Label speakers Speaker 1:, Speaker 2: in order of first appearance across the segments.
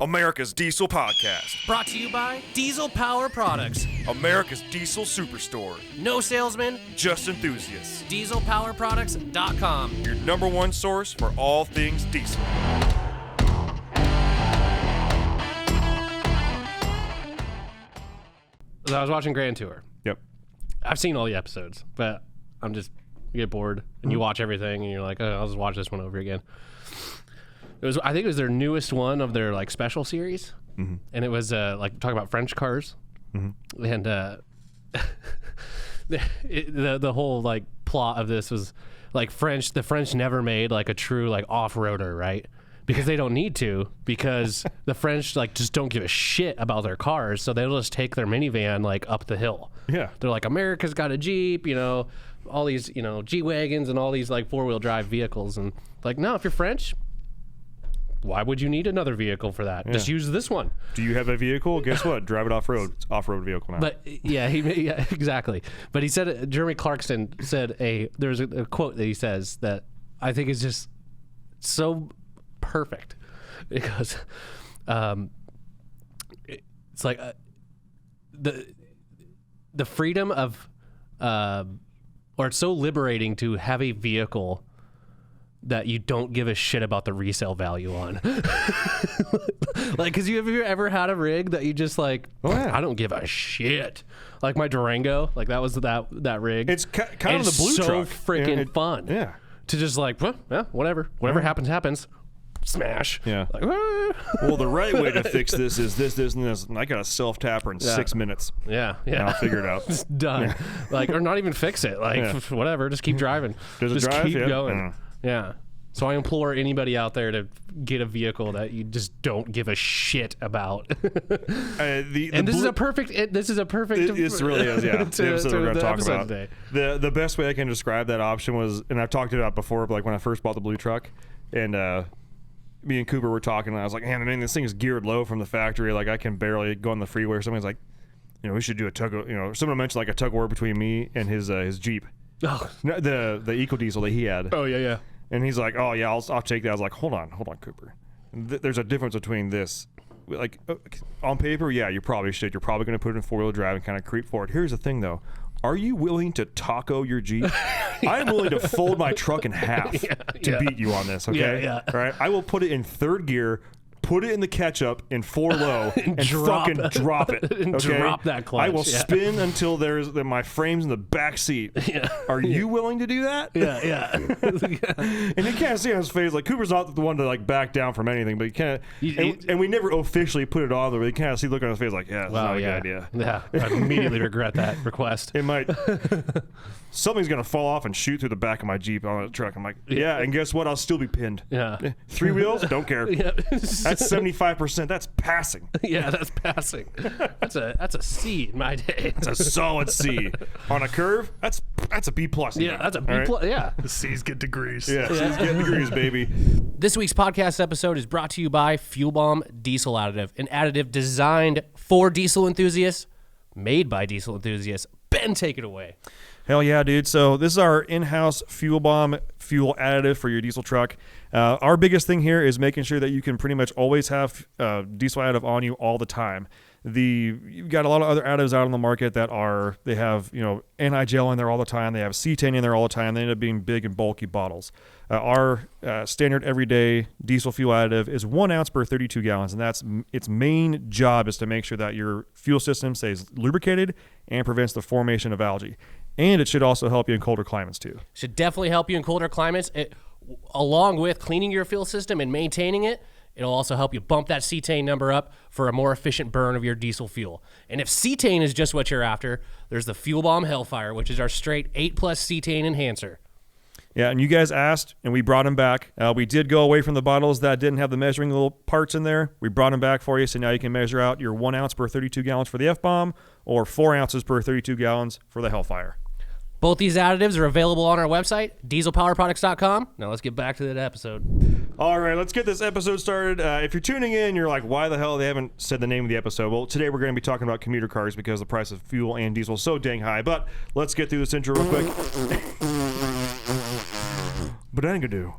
Speaker 1: America's Diesel Podcast.
Speaker 2: Brought to you by Diesel Power Products.
Speaker 1: America's Diesel Superstore.
Speaker 2: No salesman,
Speaker 1: Just enthusiasts.
Speaker 2: DieselPowerProducts.com.
Speaker 1: Your number one source for all things diesel.
Speaker 3: So I was watching Grand Tour.
Speaker 1: Yep.
Speaker 3: I've seen all the episodes, but you get bored and you watch everything and you're like, oh, I'll just watch this one over again. I think it was their newest one of their like special series, and it was like talking about French cars, and the whole like plot of this was like the French never made like a true like off-roader, right? Because they don't need to, because the French like just don't give a shit about their cars, so they'll just take their minivan like up the hill.
Speaker 1: Yeah.
Speaker 3: They're like, America's got a Jeep, all these, G-Wagons and all these like four-wheel drive vehicles, and like, no, if you're French, why would you need another vehicle for that? Yeah. Just use this one.
Speaker 1: Do you have a vehicle? Guess what? Drive it off-road. It's off-road vehicle now.
Speaker 3: But yeah, exactly. But he said, Jeremy Clarkson said there's a quote that he says that I think is just so perfect, because it's like the freedom of or it's so liberating to have a vehicle that you don't give a shit about the resale value on. Like, because have you ever had a rig that you just like, I don't give a shit. Like my Durango, like that was that rig.
Speaker 1: It's kind of the blue
Speaker 3: so
Speaker 1: truck.
Speaker 3: Freaking fun.
Speaker 1: Yeah.
Speaker 3: To just like, well, yeah, whatever happens. Smash.
Speaker 1: Yeah.
Speaker 3: Like,
Speaker 1: well, the right way to fix this is this, and this. And I got a self-tapper in 6 minutes.
Speaker 3: Yeah.
Speaker 1: And I'll figure it out.
Speaker 3: It's done. Yeah. Like, or not even fix it. Like, whatever. Just keep driving.
Speaker 1: Does it
Speaker 3: just
Speaker 1: drive?
Speaker 3: keep
Speaker 1: Yeah.
Speaker 3: going. Yeah. So I implore anybody out there to get a vehicle that you just don't give a shit about. This is a perfect. This
Speaker 1: really is. Yeah. The episode we're going to talk about
Speaker 3: today.
Speaker 1: The best way I can describe that option was, and I've talked about it before, but like when I first bought the blue truck, and me and Cooper were talking, and I was like, man, this thing is geared low from the factory. Like I can barely go on the freeway. Or somebody's like, we should do a tug. Someone mentioned like a tug of war between me and his Jeep.
Speaker 3: Oh.
Speaker 1: No, the Eco Diesel that he had.
Speaker 3: Oh yeah.
Speaker 1: And he's like, oh yeah, I'll take that. I was like, hold on, Cooper. There's a difference between this. Like on paper, yeah, you probably should. You're probably going to put it in 4-wheel drive and kind of creep forward. Here's the thing though. Are you willing to taco your Jeep? I'm willing to fold my truck in half to beat you on this, okay?
Speaker 3: Yeah.
Speaker 1: All right? I will put it in third gear, put it in the catch-up in 4 low, and fucking drop it, okay?
Speaker 3: And drop that clutch.
Speaker 1: I will spin until my frame's in the back seat.
Speaker 3: Yeah.
Speaker 1: Are you willing to do that?
Speaker 3: Yeah.
Speaker 1: And you can't see on his face, like Cooper's not the one to like back down from anything, but you can't. And we never officially put it on there, but you kind of see look on his face like, yeah, that's not a good idea.
Speaker 3: Yeah, I immediately regret that request.
Speaker 1: It might. Something's gonna fall off and shoot through the back of my Jeep on the truck. I'm like, yeah, and guess what? I'll still be pinned.
Speaker 3: Yeah.
Speaker 1: 3 wheels, don't care.
Speaker 3: Yeah.
Speaker 1: That's 75%. That's passing.
Speaker 3: Yeah, that's passing. That's a C in my day.
Speaker 1: It's a solid C. On a curve, that's a B plus.
Speaker 3: Yeah, that's a B plus. Yeah.
Speaker 4: The C's get degrees.
Speaker 1: Yeah, C's get degrees, baby.
Speaker 2: This week's podcast episode is brought to you by Fuel Bomb Diesel Additive, an additive designed for diesel enthusiasts, made by diesel enthusiasts. Ben, take it away.
Speaker 1: Hell yeah, dude. So this is our in-house Fuel Bomb fuel additive for your diesel truck. Our biggest thing here is making sure that you can pretty much always have diesel additive on you all the time. You've got a lot of other additives out on the market that they have anti-gel in there all the time. They have cetane in there all the time. They end up being big and bulky bottles. Our standard everyday diesel fuel additive is 1 ounce per 32 gallons, and that's its main job is to make sure that your fuel system stays lubricated and prevents the formation of algae. And it should also help you in colder climates too.
Speaker 2: Should definitely help you in colder climates. Along with cleaning your fuel system and maintaining it, it'll also help you bump that cetane number up for a more efficient burn of your diesel fuel. And if cetane is just what you're after, there's the Fuel Bomb Hellfire, which is our straight 8+ cetane enhancer.
Speaker 1: Yeah, and you guys asked, and we brought them back. We did go away from the bottles that didn't have the measuring little parts in there. We brought them back for you, so now you can measure out your 1 ounce per 32 gallons for the F-Bomb or 4 ounces per 32 gallons for the Hellfire.
Speaker 2: Both these additives are available on our website, DieselPowerProducts.com. Now let's get back to that episode.
Speaker 1: All right, let's get this episode started. If you're tuning in, you're like, why the hell they haven't said the name of the episode? Well, today we're going to be talking about commuter cars because the price of fuel and diesel is so dang high. But let's get through this intro real quick. Zibadangadoo.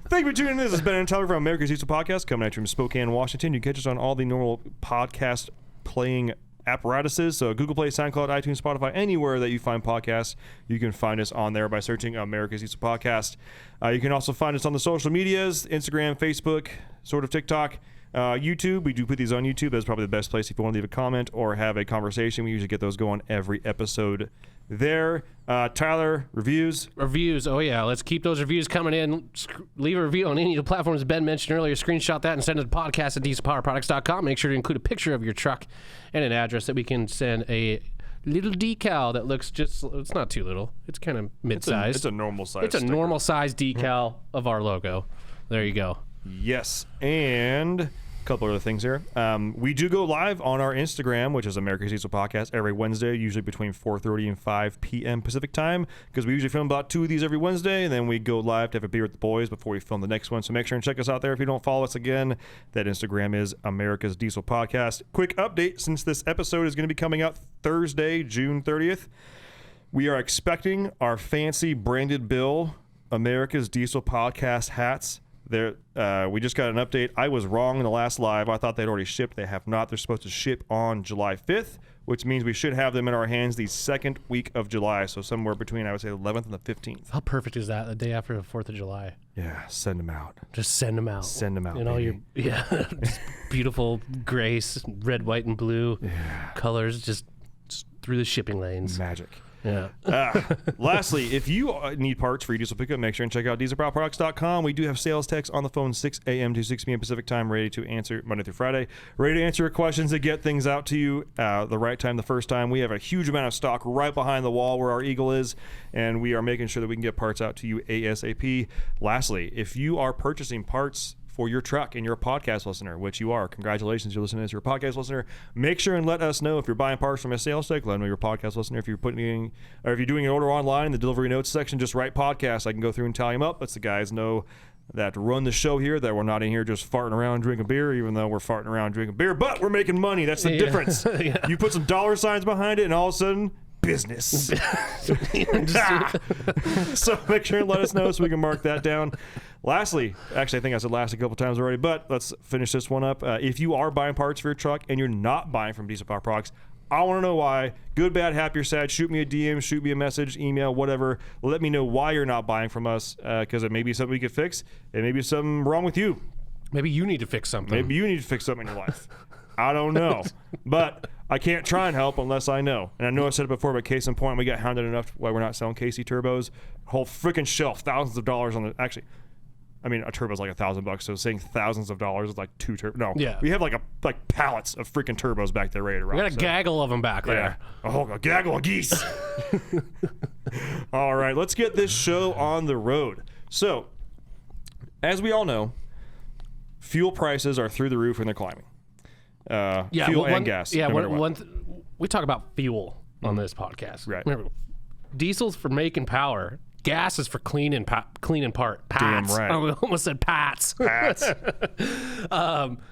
Speaker 1: Thank you for tuning in. This has been Tyler from America's Diesel Podcast, coming at you from Spokane, Washington. You can catch us on all the normal podcast playing apparatuses. So Google Play, SoundCloud, iTunes, Spotify, anywhere that you find podcasts, you can find us on there by searching America's Diesel Podcast. You can also find us on the social medias, Instagram, Facebook, sort of TikTok. YouTube, we do put these on YouTube. That's probably the best place if you want to leave a comment or have a conversation. We usually get those going every episode there. Tyler, reviews.
Speaker 3: Oh yeah, let's keep those reviews coming in. Leave a review on any of the platforms Ben mentioned earlier. Screenshot that and send it to podcast@dieselpowerproducts.com. Make sure to include a picture of your truck and an address that we can send a little decal that looks just, it's not too little. It's kind of mid-sized.
Speaker 1: It's a normal size.
Speaker 3: It's a
Speaker 1: sticker.
Speaker 3: normal size decal of our logo. There you go.
Speaker 1: Yes, and a couple other things here. We do go live on our Instagram, which is America's Diesel Podcast, every Wednesday, usually between 4:30 and 5 p.m. Pacific time, because we usually film about 2 of these every Wednesday, and then we go live to have a beer with the boys before we film the next one. So make sure and check us out there if you don't follow us again. That Instagram is America's Diesel Podcast. Quick update, since this episode is going to be coming out Thursday, June 30th, we are expecting our fancy branded bill America's Diesel Podcast hats. There, we just got an update. I was wrong in the last live. I thought they'd already shipped. They have not. They're supposed to ship on July 5th, which means we should have them in our hands the second week of July. So somewhere between, I would say, the 11th and the 15th.
Speaker 3: How perfect is that? The day after the 4th of July.
Speaker 1: Yeah, send them out.
Speaker 3: Just send them out.
Speaker 1: Send them out.
Speaker 3: And all your just beautiful gray, red, white, and blue colors just through the shipping lanes.
Speaker 1: Magic.
Speaker 3: Yeah.
Speaker 1: Lastly, if you need parts for your diesel pickup, make sure and check out dieselpowerproducts.com. We do have sales techs on the phone 6 a.m. to 6 p.m. Pacific time, ready to answer Monday through Friday, ready to answer your questions and get things out to you the right time the first time. We have a huge amount of stock right behind the wall where our Eagle is, and we are making sure that we can get parts out to you ASAP. Lastly, if you are purchasing parts for your truck and you're a podcast listener, which you are, congratulations, you're listening as you're a podcast listener. Make sure and let us know if you're buying parts from a sales tech. Let them know you're a podcast listener. If you're if you're doing an order online in the delivery notes section, just write podcast. I can go through and tally them up. Lets the guys know that run the show here, that we're not in here just farting around drinking beer, even though we're farting around drinking beer, but we're making money. That's the difference. You put some dollar signs behind it, and all of a sudden, business. So make sure and let us know so we can mark that down. Lastly, actually, I think I said last a couple times already, but let's finish this one up. If you are buying parts for your truck and you're not buying from Diesel Power Products, I want to know why. Good, bad, happy, or sad. Shoot me a DM, shoot me a message, email, whatever. Let me know why you're not buying from us, because it may be something we could fix. It may be something wrong with you.
Speaker 3: Maybe you need to fix something.
Speaker 1: Maybe you need to fix something in your life. I don't know. But I can't try and help unless I know. And I know I said it before, but case in point, we got hounded enough why we're not selling KC turbos. Whole freaking shelf, thousands of dollars on the... Actually, I mean, a turbo's like $1,000, so saying thousands of dollars is like two turbos. No,
Speaker 3: yeah.
Speaker 1: We have like pallets of freaking turbos back there ready to rock.
Speaker 3: We got a gaggle of them back there.
Speaker 1: Oh, a gaggle of geese. All right, let's get this show on the road. So, as we all know, fuel prices are through the roof and they're climbing. Fuel and gas.
Speaker 3: Yeah,
Speaker 1: no
Speaker 3: we talk about fuel on this podcast.
Speaker 1: Right.
Speaker 3: Remember, diesel's for making power. Gas is for cleaning part. Pats.
Speaker 1: Damn right.
Speaker 3: I almost said pats.
Speaker 1: Pats.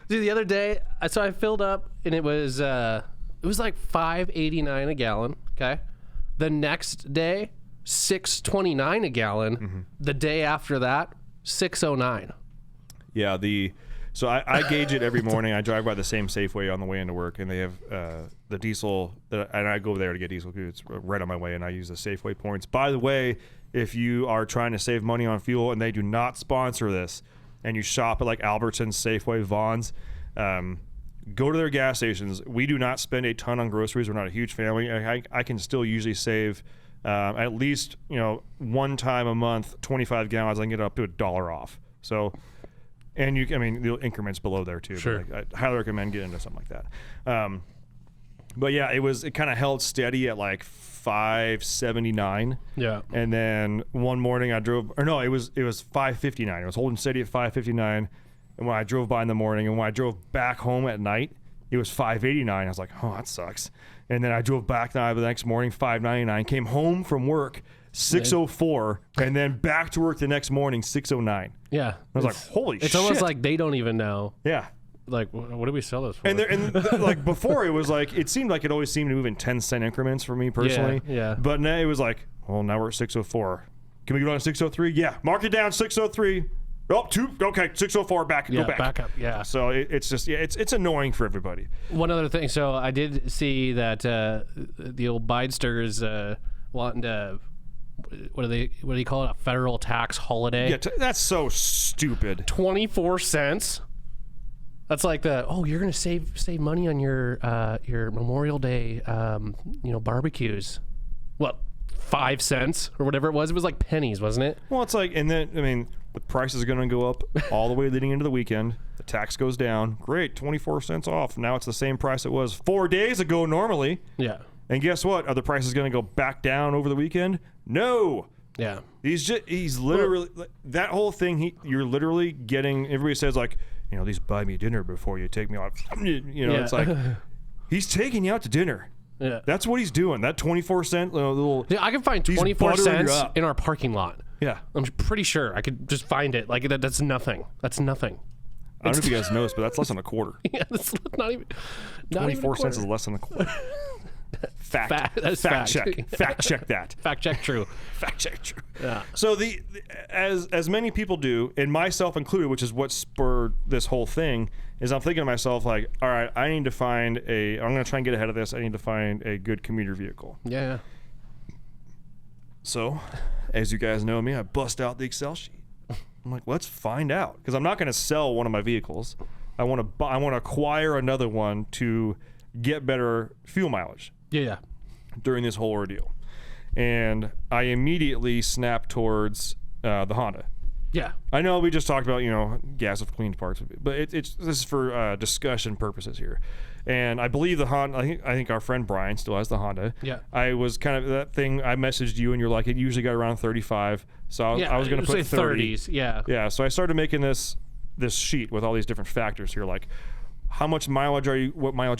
Speaker 3: The other day, so I filled up, and it was like $5.89 a gallon. Okay. The next day, $6.29 a gallon.
Speaker 1: Mm-hmm.
Speaker 3: The day after that, $6.09.
Speaker 1: Yeah. So I gauge it every morning. I drive by the same Safeway on the way into work, and they have the diesel, and I go there to get diesel because it's right on my way, and I use the Safeway points. By the way, if you are trying to save money on fuel, and they do not sponsor this, and you shop at like Albertsons, Safeway, Vons, go to their gas stations. We do not spend a ton on groceries. We're not a huge family. I can still usually save at least, one time a month, 25 gallons. I can get up to $1 off. So... And the increments below there too.
Speaker 3: Sure.
Speaker 1: But I highly recommend getting into something like that. But yeah, it kind of held steady at like $5.79.
Speaker 3: Yeah.
Speaker 1: And then one morning it was $5.59. It was holding steady at $5.59. And when I drove by in the morning, and when I drove back home at night, it was $5.89. I was like, oh, that sucks. And then I drove back the next morning, $5.99. Came home from work, $6.04, and then back to work the next morning, $6.09.
Speaker 3: Yeah.
Speaker 1: I was like, holy shit.
Speaker 3: It's almost like they don't even know.
Speaker 1: Yeah.
Speaker 3: Like, what do we sell this for?
Speaker 1: And like before, it was like, it seemed like it always seemed to move in 10-cent increments for me personally.
Speaker 3: Yeah.
Speaker 1: But now it was like, well, now we're at $6.04. Can we go down to 603? Yeah. Mark it down 603. Oh, 604 back.
Speaker 3: Yeah,
Speaker 1: Go back.
Speaker 3: back up. Yeah.
Speaker 1: So it's just it's annoying for everybody.
Speaker 3: One other thing. So I did see that the old Bidesters wanting to what do you call it? A federal tax holiday.
Speaker 1: Yeah, that's so stupid.
Speaker 3: 24 cents. That's like you're gonna save money on your Memorial Day barbecues. What, 5 cents or whatever it was? It was like pennies, wasn't it?
Speaker 1: Well, it's like, and then I mean, the price is going to go up all the way leading into the weekend. The tax goes down. Great, 24 cents off. Now it's the same price it was 4 days ago normally.
Speaker 3: Yeah.
Speaker 1: And guess what? Are the prices going to go back down over the weekend? No.
Speaker 3: Yeah.
Speaker 1: He's literally that whole thing. You're literally getting. Everybody says like, at least buy me dinner before you take me out. It's like he's taking you out to dinner.
Speaker 3: Yeah.
Speaker 1: That's what he's doing. That 24-cent little.
Speaker 3: Yeah, I can find 24 cents in our parking lot.
Speaker 1: Yeah.
Speaker 3: I'm pretty sure I could just find it. Like that's nothing. That's nothing.
Speaker 1: I don't know if you guys noticed, but that's less than a quarter.
Speaker 3: Yeah, that's not even.
Speaker 1: 24 cents is less than a quarter. Fact check. Fact check that.
Speaker 3: Fact check true.
Speaker 1: Fact check true.
Speaker 3: Yeah.
Speaker 1: So as many people do, and myself included, which is what spurred this whole thing, is I'm thinking to myself like, all right, I'm going to try and get ahead of this. I need to find a good commuter vehicle.
Speaker 3: Yeah.
Speaker 1: So, as you guys know me, I bust out the Excel sheet. I'm like, let's find out, because I'm not going to sell one of my vehicles. I want to acquire another one to get better fuel mileage.
Speaker 3: Yeah.
Speaker 1: During this whole ordeal. And I immediately snapped towards the Honda.
Speaker 3: Yeah.
Speaker 1: I know we just talked about, gas with cleaned parts, but this is for discussion purposes here. And I believe the Honda, I think our friend Brian still has the Honda.
Speaker 3: Yeah.
Speaker 1: I was kind of that thing, I messaged you and you're like, it usually got around 35. So I was going to put 30.
Speaker 3: 30s. Yeah.
Speaker 1: Yeah. So I started making this sheet with all these different factors here, like what mileage are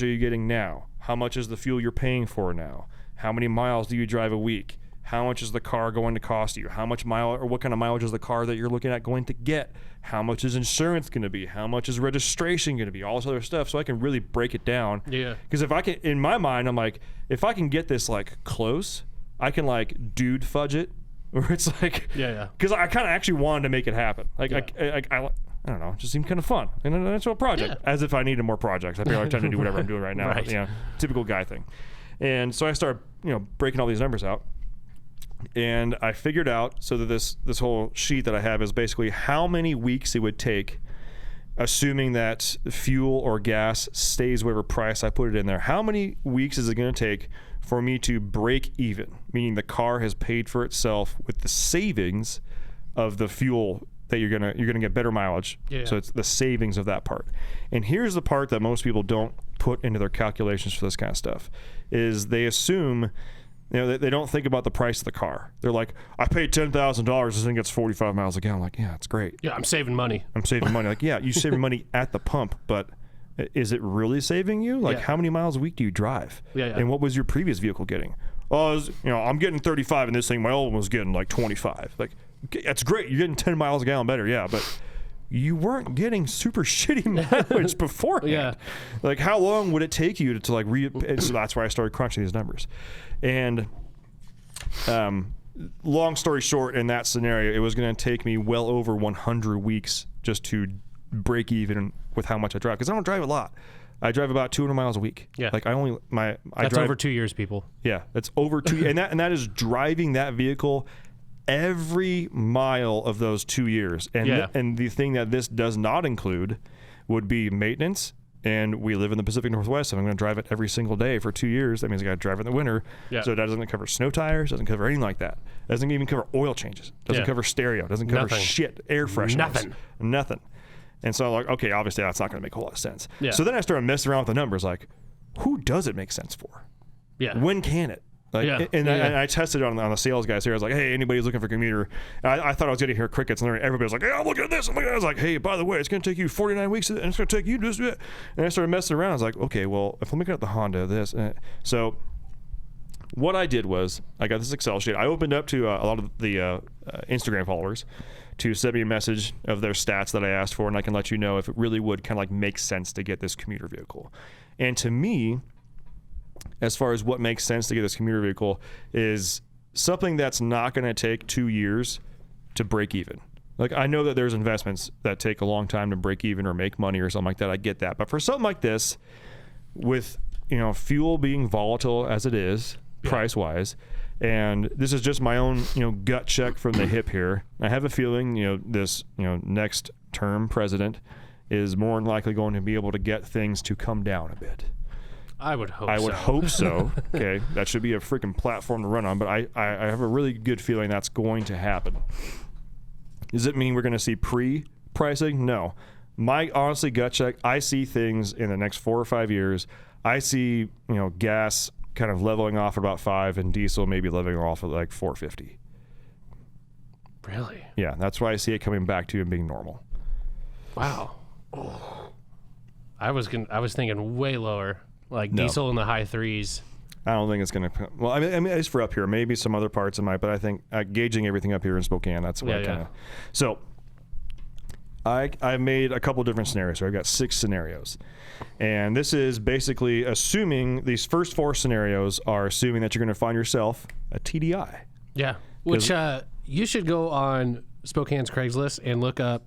Speaker 1: you getting now? How much is the fuel you're paying for now? How many miles do you drive a week? How much is the car going to cost you? How much what kind of mileage is the car that you're looking at going to get? How much is insurance going to be? How much is registration going to be? All this other stuff, so I can really break it down.
Speaker 3: Yeah.
Speaker 1: Because if I can, in my mind, I'm like, if I can get this like close, I can like dude fudge it, where it's like,
Speaker 3: yeah.
Speaker 1: Because I kind of actually wanted to make it happen. Like I don't know, it just seemed kind of fun. And then it's a project, as if I needed more projects. I feel like trying to do whatever I'm doing right now.
Speaker 3: Right.
Speaker 1: Typical guy thing. And so I started, breaking all these numbers out. And I figured out, so that this whole sheet that I have is basically how many weeks it would take, assuming that fuel or gas stays whatever price I put it in there. How many weeks is it going to take for me to break even, meaning the car has paid for itself with the savings of the fuel that you're gonna get better mileage.
Speaker 3: Yeah.
Speaker 1: So it's the savings of that part. And here's the part that most people don't put into their calculations for this kind of stuff, is they assume, they don't think about the price of the car. They're like, I paid $10,000, this thing gets 45 miles a gallon. Like, yeah, it's great.
Speaker 3: Yeah, I'm saving money.
Speaker 1: Like, yeah, you saving money at the pump, but is it really saving you? Like, how many miles a week do you drive?
Speaker 3: Yeah.
Speaker 1: And what was your previous vehicle getting? Oh, I'm getting 35 in this thing. My old one was getting like 25. Like, okay, that's great. You're getting 10 miles a gallon better. Yeah, but you weren't getting super shitty mileage beforehand.
Speaker 3: Yeah.
Speaker 1: Like, how long would it take you to like so that's why I started crunching these numbers. And long story short, in that scenario, it was going to take me well over 100 weeks just to break even with how much I drive, because I don't drive a lot. I drive about 200 miles a week.
Speaker 3: Yeah.
Speaker 1: Like I
Speaker 3: That's
Speaker 1: drive
Speaker 3: over 2 years, people.
Speaker 1: Yeah, that's over 2 and that is driving that vehicle every mile of those 2 years. And and the thing that this does not include would be maintenance. And we live in the Pacific Northwest, and I'm going to drive it every single day for 2 years. That means I got to drive it in the winter.
Speaker 3: Yeah.
Speaker 1: So it doesn't cover snow tires, doesn't cover anything like that. It doesn't even cover oil changes. Doesn't cover stereo. Doesn't cover shit. Air fresheners. Nothing. And so I'm like, okay, obviously that's not going to make a whole lot of sense.
Speaker 3: Yeah.
Speaker 1: So then I started messing around with the numbers, like, who does it make sense for?
Speaker 3: Yeah.
Speaker 1: When can it? Like, and I tested it on the sales guys here. I was like, hey, anybody's looking for Commuter? And I thought I was going to hear crickets, and everybody was like, hey, I'm looking at this. I was like, hey, by the way, it's going to take you 49 weeks, and it's going to take you this. And I started messing around. I was like, okay, well, if I'm looking at the Honda, this. So what I did was I got this Excel sheet. I opened up to a lot of the Instagram followers to send me a message of their stats that I asked for, and I can let you know if it really would kind of like make sense to get this commuter vehicle. And to me, as far as what makes sense to get this commuter vehicle, is something that's not going to take 2 years to break even. Like, I know that there's investments that take a long time to break even or make money or something like that. I get that. But for something like this, with, fuel being volatile as it is, price-wise, and this is just my own, gut check from the hip here. I have a feeling, this, next term president is more than likely going to be able to get things to come down a bit.
Speaker 3: I would hope
Speaker 1: I would hope so. Okay, that should be a freaking platform to run on, but I have a really good feeling that's going to happen. Does it mean we're going to see pre-pricing? No. My honestly gut check, I see things in the next 4 or 5 years. I see, gas kind of leveling off at about 5 and diesel maybe leveling off at like 450.
Speaker 3: Really?
Speaker 1: Yeah, that's why I see it coming back to and being normal.
Speaker 3: Wow. I was thinking way lower, like diesel in the high 3s.
Speaker 1: I don't think it's going to. Well, I mean, it's for up here. Maybe some other parts of my, but I think gauging everything up here in Spokane, that's what I kind of. So I made a couple different scenarios. So I've got 6 scenarios, and this is basically assuming these first 4 scenarios are assuming that you're going to find yourself a TDI.
Speaker 3: Yeah, which you should go on Spokane's Craigslist and look up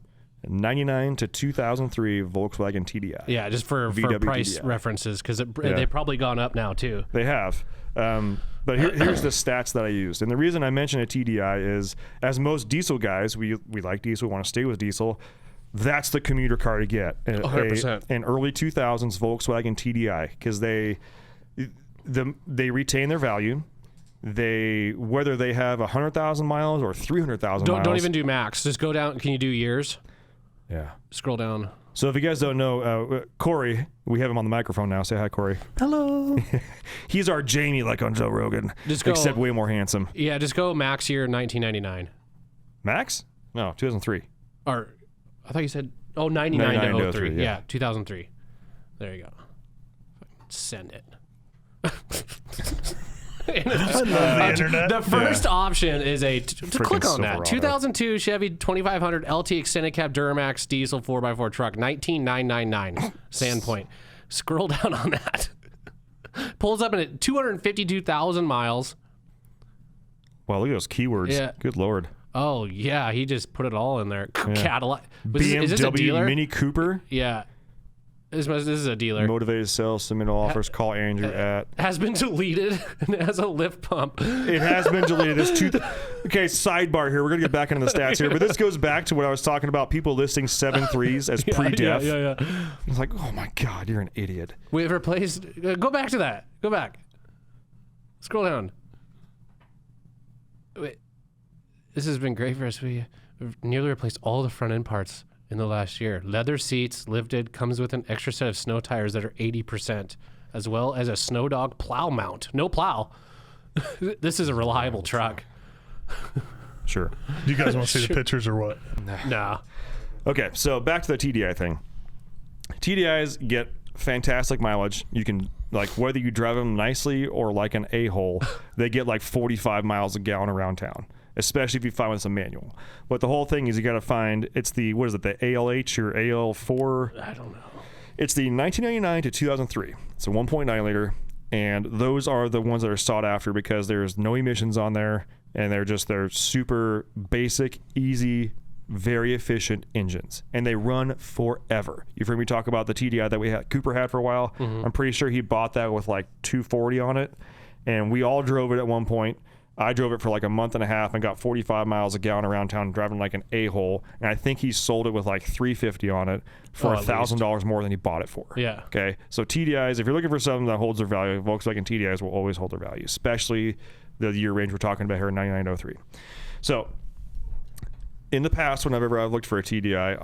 Speaker 1: 99 to 2003 Volkswagen TDI.
Speaker 3: Yeah, just for price references, because they've probably gone up now too.
Speaker 1: They have. But here's the stats that I used. And the reason I mention a TDI is, as most diesel guys, we like diesel, we want to stay with diesel. That's the commuter car to get.
Speaker 3: 100%.
Speaker 1: An early 2000s Volkswagen TDI, because they retain their value. Whether they have 100,000 miles or 300,000 miles.
Speaker 3: Don't even do max. Just go down. Can you do years?
Speaker 1: Yeah.
Speaker 3: Scroll down.
Speaker 1: So if you guys don't know, Corey, we have him on the microphone now. Say hi, Corey.
Speaker 2: Hello.
Speaker 1: He's our Jamie, like on Joe Rogan, except way more handsome.
Speaker 3: Yeah, just go max year 1999.
Speaker 1: Max? No, 2003.
Speaker 3: Or I thought you said 99 to 03. Yeah, 2003. There you go. Send it.
Speaker 4: I love the internet.
Speaker 3: The first option is to click on that.
Speaker 1: Silverado.
Speaker 3: 2002 Chevy 2500 LT Extended Cab Duramax Diesel 4x4 truck, 19,999 Sandpoint. Scroll down on that. Pulls up at 252,000 miles.
Speaker 1: Wow, look at those keywords.
Speaker 3: Yeah.
Speaker 1: Good Lord.
Speaker 3: Oh yeah, he just put it all in there.
Speaker 1: Yeah.
Speaker 3: Cadillac.
Speaker 1: BMW
Speaker 3: Is this a dealer?
Speaker 1: Mini Cooper.
Speaker 3: Yeah. This is a dealer.
Speaker 1: Motivated to sell, submit all offers, call Andrew at.
Speaker 3: Has been deleted and it has a lift pump.
Speaker 1: It has been deleted. Okay, sidebar here. We're going to get back into the stats here, but this goes back to what I was talking about, people listing 7.3s as pre-def.
Speaker 3: Yeah.
Speaker 1: It's like, oh my God, you're an idiot.
Speaker 3: We've replaced. Go back to that. Go back. Scroll down. Wait. This has been great for us. We've nearly replaced all the front end parts in the last year. Leather seats, lifted, comes with an extra set of snow tires that are 80%, as well as a Snow Dog plow mount. No plow. This is a reliable truck.
Speaker 1: Sure.
Speaker 4: Do you guys want to see the pictures or what?
Speaker 3: Nah.
Speaker 1: Okay, so back to the TDI thing. TDIs get fantastic mileage. You can, like, whether you drive them nicely or like an a-hole, they get like 45 miles a gallon around town, especially if you find with some manual. But the whole thing is you got to find, it's the, what is it, the ALH or AL4?
Speaker 3: I don't know.
Speaker 1: It's the 1999 to 2003. It's a 1.9 liter, and those are the ones that are sought after because there's no emissions on there, and they're super basic, easy, very efficient engines, and they run forever. You've heard me talk about the TDI that Cooper had for a while. Mm-hmm. I'm pretty sure he bought that with like 240 on it, and we all drove it at one point. I drove it for like a month and a half and got 45 miles a gallon around town driving like an a-hole, and I think he sold it with like 350 on it for $1,000 more than he bought it for.
Speaker 3: Yeah.
Speaker 1: Okay, so TDIs, if you're looking for something that holds their value, Volkswagen TDIs will always hold their value, especially the year range we're talking about here, 9903. So in the past, whenever I've looked for a TDI,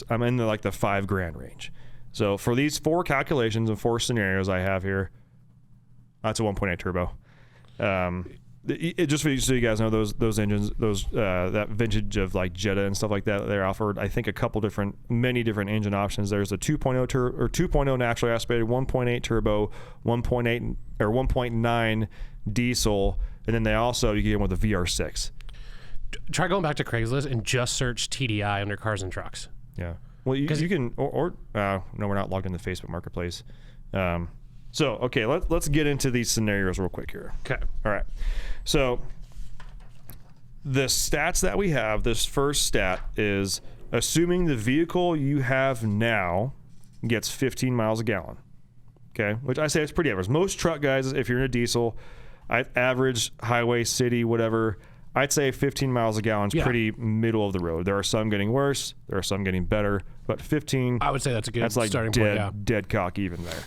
Speaker 1: I'm in the $5,000 range. So for these 4 calculations and 4 scenarios I have here, that's a 1.8 turbo. Just so you guys know, those engines, that vintage of like Jetta and stuff like that, they're offered, I think, many different engine options. There's a 2.0 naturally aspirated, 1.8 turbo, 1.8 or 1.9 diesel, and then you get them with a VR6.
Speaker 3: Try going back to Craigslist and just search TDI under cars and trucks.
Speaker 1: Yeah. Well, you can, no, we're not logged into Facebook Marketplace. So, okay, let's get into these scenarios real quick here.
Speaker 3: Okay.
Speaker 1: All right. So the stats that we have, this first stat is assuming the vehicle you have now gets 15 miles a gallon. Okay, which I say it's pretty average. Most truck guys, if you're in a diesel, average highway, city, whatever, I'd say 15 miles a gallon is pretty middle of the road. There are some getting worse, there are some getting better, but 15,
Speaker 2: I would say that's a good
Speaker 1: like
Speaker 2: starting
Speaker 1: dead,
Speaker 2: point.
Speaker 1: dead cock even there.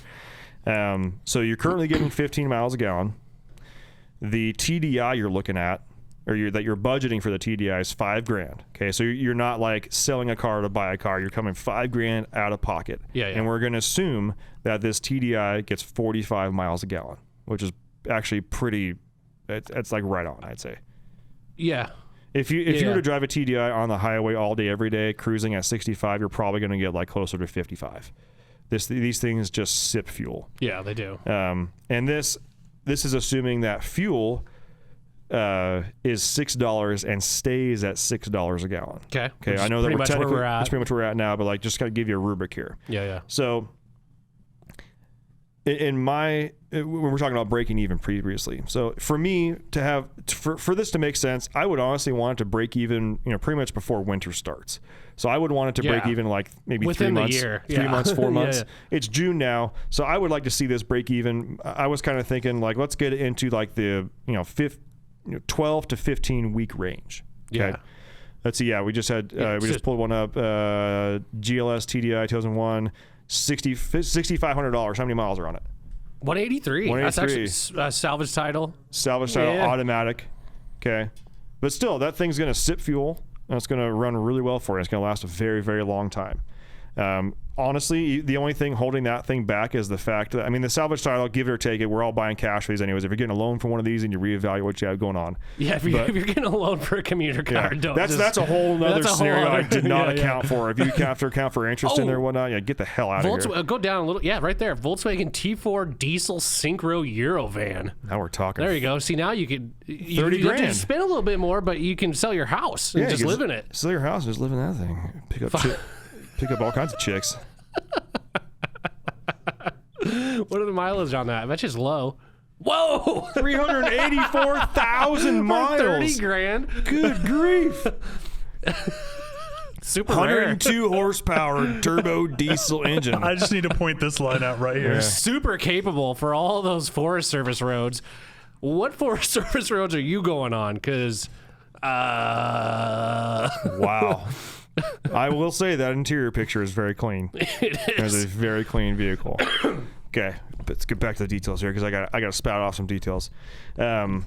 Speaker 1: So you're currently getting 15 miles a gallon. The TDI you're looking at, or that you're budgeting for the TDI is $5,000. Okay, so you're not like selling a car to buy a car. You're coming $5,000 out of pocket.
Speaker 2: Yeah.
Speaker 1: And we're going to assume that this TDI gets 45 miles a gallon, which is actually pretty. It's like right on, I'd say.
Speaker 2: Yeah.
Speaker 1: If you were to drive a TDI on the highway all day, every day, cruising at 65, you're probably going to get like closer to 55. These things just sip fuel.
Speaker 2: Yeah, they do.
Speaker 1: And this is assuming that fuel is $6 and stays at $6 a gallon.
Speaker 2: Okay.
Speaker 1: I know that
Speaker 2: that's pretty
Speaker 1: much where we're at now, but like just kind of give you a rubric here.
Speaker 2: Yeah.
Speaker 1: So when we're talking about breaking even previously, so for me to have for this to make sense, I would honestly want it to break even, pretty much before winter starts. So I would want it to break even like maybe
Speaker 2: within
Speaker 1: 3 months,
Speaker 2: the year.
Speaker 1: 3 months, 4 months.
Speaker 2: Yeah.
Speaker 1: It's June now, so I would like to see this break even. I was kind of thinking like let's get it into like the 12 to 15 week range. Okay.
Speaker 2: Yeah.
Speaker 1: Let's see. Yeah, we just had we just pulled one up. GLS TDI 2001, $6,500. How many miles are on it?
Speaker 2: 183. That's actually salvage title.
Speaker 1: Salvage title, automatic. Okay, but still, that thing's gonna sip fuel and it's gonna run really well for you. It's gonna last a very, very long time. Honestly, the only thing holding that thing back is the fact that, the salvage title, give it or take it, we're all buying cash for these anyways. If you're getting a loan for one of these and you reevaluate what you have going on.
Speaker 2: Yeah, if you're getting a loan for a commuter car,
Speaker 1: that's a whole other scenario I did not account for. If you have to account for interest in there and whatnot, get the hell out of here.
Speaker 2: Go down a little. Yeah, right there. Volkswagen T4 diesel synchro Eurovan.
Speaker 1: Now we're talking.
Speaker 2: There you go. See, now you could
Speaker 1: $30,000.
Speaker 2: have to spend a little bit more, but you can sell your house and just live in it.
Speaker 1: Sell your house and just live in that thing. Pick up all kinds of chicks.
Speaker 2: What are the mileage on that? I bet it's low. Whoa!
Speaker 1: 384,000 miles.
Speaker 2: $30,000.
Speaker 1: Good grief.
Speaker 2: Super
Speaker 1: 102 horsepower turbo diesel engine.
Speaker 4: I just need to point this line out right here.
Speaker 2: Super capable for all those Forest Service roads. What Forest Service roads are you going on? Because,
Speaker 1: wow. I will say that interior picture is very clean.
Speaker 2: It is.
Speaker 1: It's a very clean vehicle. Okay, let's get back to the details here because I got to spout off some details. To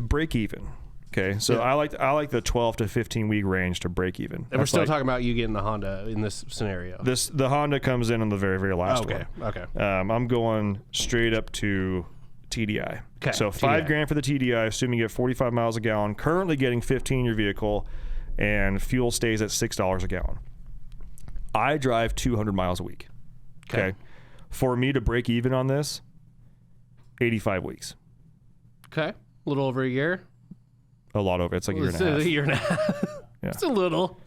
Speaker 1: break even. Okay, so I like the 12 to 15 week range to break even.
Speaker 2: And we're still talking about you getting the Honda in this scenario.
Speaker 1: The Honda comes in on the very, very last one.
Speaker 2: Okay.
Speaker 1: I'm going straight up to TDI.
Speaker 2: Okay.
Speaker 1: So $5,000 for the TDI, assuming you get 45 miles a gallon. Currently getting 15 in your vehicle, and fuel stays at $6 a gallon. I drive 200 miles a week. Okay. For me to break even on this, 85 weeks.
Speaker 2: Okay. A little over a year.
Speaker 1: A lot over. It's like a year and a half.
Speaker 2: A year and a half.
Speaker 1: Yeah.
Speaker 2: It's a little.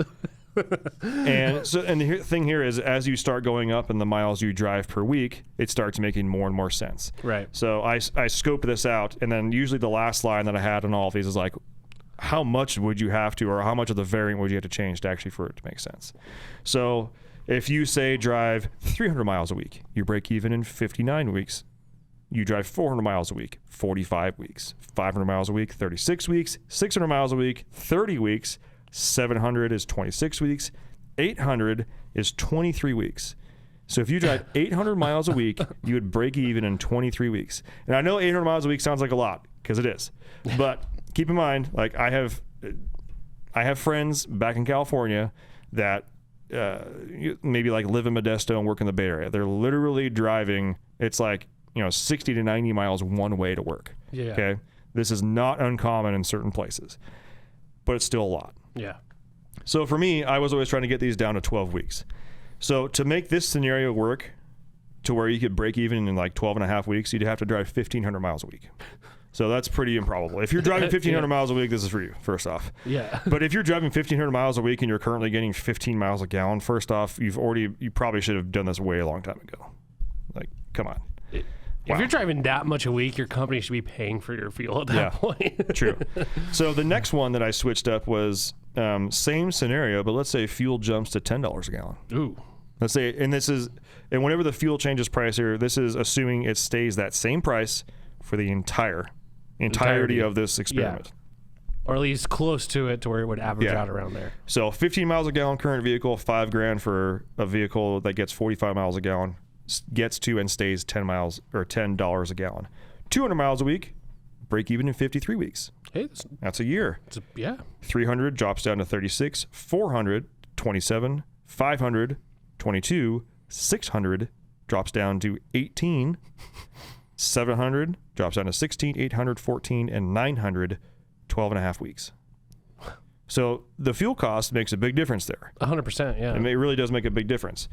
Speaker 1: And the thing here is, as you start going up in the miles you drive per week, it starts making more and more sense.
Speaker 2: Right.
Speaker 1: So I scope this out, and then usually the last line that I had on all of these is like, how much would you have to, or how much of the variant would you have to change to actually for it to make sense? So if you say drive 300 miles a week, you break even in 59 weeks. You drive 400 miles a week, 45 weeks. 500 miles a week, 36 weeks. 600 miles a week, 30 weeks. 700 is 26 weeks. 800 is 23 weeks. So if you drive 800 miles a week, you would break even in 23 weeks. And I know 800 miles a week sounds like a lot, because it is. But keep in mind, like I have friends back in California that maybe like live in Modesto and work in the Bay Area. They're literally driving, it's like, 60 to 90 miles one way to work.
Speaker 2: Yeah.
Speaker 1: Okay. This is not uncommon in certain places, but it's still a lot.
Speaker 2: Yeah.
Speaker 1: So for me, I was always trying to get these down to 12 weeks. So to make this scenario work to where you could break even in like 12 and a half weeks, you'd have to drive 1,500 miles a week. So that's pretty improbable. If you're driving 1,500 miles a week, this is for you, first off.
Speaker 2: Yeah.
Speaker 1: But if you're driving 1,500 miles a week and you're currently getting 15 miles a gallon, first off, you probably should have done this way a long time ago. Like, come on.
Speaker 3: If you're driving that much a week, your company should be paying for your fuel at that point.
Speaker 1: True. So the next one that I switched up was same scenario, but let's say fuel jumps to $10 a gallon.
Speaker 3: Ooh.
Speaker 1: Let's say, and whenever the fuel changes price here, this is assuming it stays that same price for the entirety of this experiment.
Speaker 3: Yeah. Or at least close to it to where it would average out around there.
Speaker 1: So 15 miles a gallon current vehicle, $5,000 for a vehicle that gets 45 miles a gallon, gets to and stays $10 a gallon. 200 miles a week, break even in 53 weeks.
Speaker 3: Hey,
Speaker 1: that's a year. 300 drops down to 36, 400, 27, 500, 22, 600 drops down to 18, 700 drops down to 16, 800, 14, and 900, 12 and a half weeks. So the fuel cost makes a big difference there.
Speaker 3: 100%, yeah.
Speaker 1: It really does make a big difference.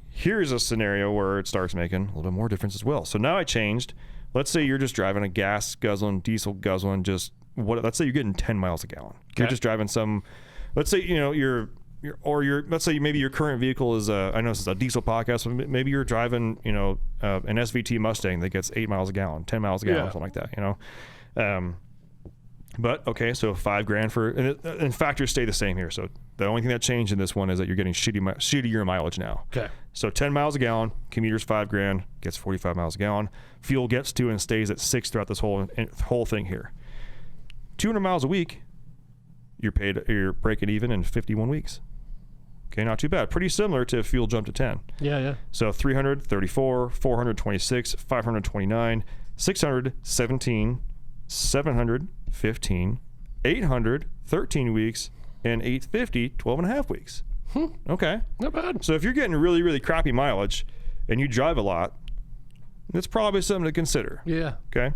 Speaker 1: Here's a scenario where it starts making a little bit more difference as well. So now I changed. Let's say you're just driving a gas guzzling, diesel guzzling, let's say you're getting 10 miles a gallon. Okay. You're just driving let's say, let's say maybe your current vehicle is I know this is a diesel podcast, but maybe you're driving, an SVT Mustang that gets 8 miles a gallon, 10 miles a gallon, something like that, But okay, so $5,000 and factors stay the same here. So the only thing that changed in this one is that you're getting shittier mileage now.
Speaker 3: Okay.
Speaker 1: So 10 miles a gallon, commuter's $5,000, gets 45 miles a gallon. Fuel gets to and stays at 6 throughout this whole thing here. 200 miles a week, you're breaking even in 51 weeks. Okay, not too bad. Pretty similar to fuel jump to 10.
Speaker 3: Yeah.
Speaker 1: So 334, 426, 529, 617, 715, 800, 13 weeks, and 850, 12 and a half weeks. Okay.
Speaker 3: Not bad.
Speaker 1: So if you're getting really, really crappy mileage and you drive a lot, that's probably something to consider.
Speaker 3: Yeah.
Speaker 1: Okay.